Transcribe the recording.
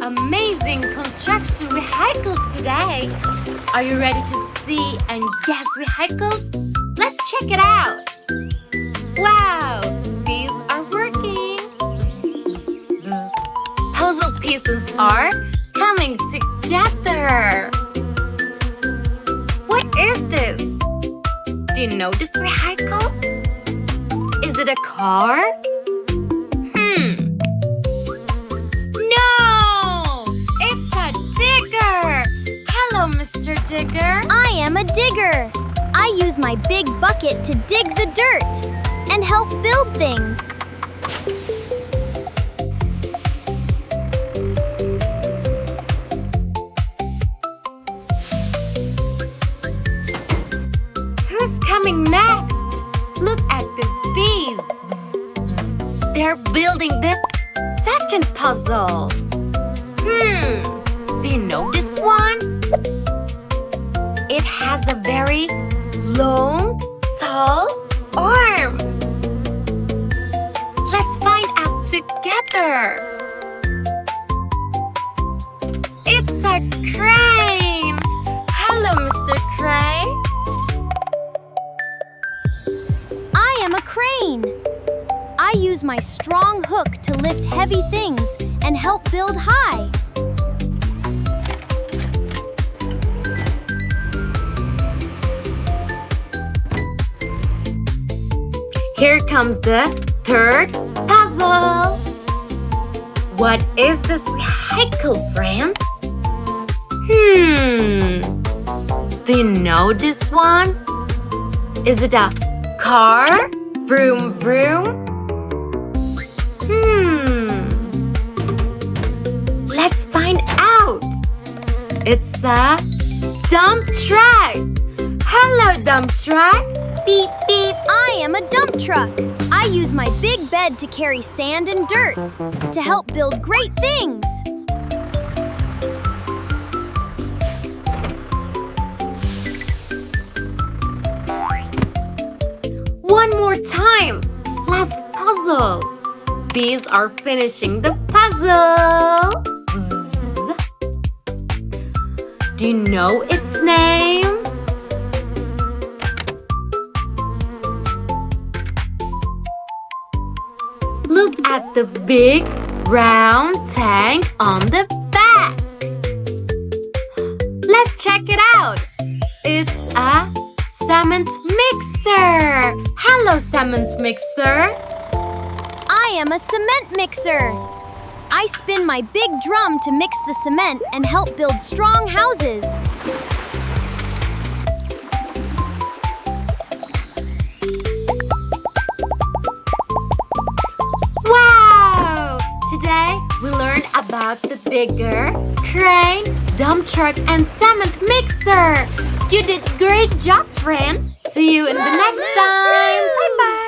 amazing construction vehicles today. Are you ready to see and guess vehicles? Let's check it out. Wow, these are working. Puzzle pieces are coming together. What is this? Do you know this vehicle? Is it a car? No! It's a digger! Hello, Mr. Digger. I am a digger. I use my big bucket to dig the dirt and help build things. Who's coming next? Look at the bees. They're building the second puzzle. Do you know this one? It has a very long, tall arm. Let's find out together. It's a crane. Hello, Mr. Crane. I am a crane. I use my strong hook to lift heavy things and help build high. Here comes the third puzzle. What is this vehicle, friends? Do you know this one? Is it a car? Vroom, vroom? Let's find out. It's a dump truck. Hello, dump truck. Beep, beep. I am a dump truck. I use my big bed to carry sand and dirt to help build great things. One more time. Last puzzle. Bees are finishing the puzzle. Do you know its name? Look at the big round tank on the back. Let's check it out. It's a cement mixer. Hello, cement mixer. I am a cement mixer. I spin my big drum to mix the cement and help build strong houses. Wow! Today we learned about the digger, crane, dump truck, and cement mixer. You did a great job, friend. See you in the next time. Bye-bye.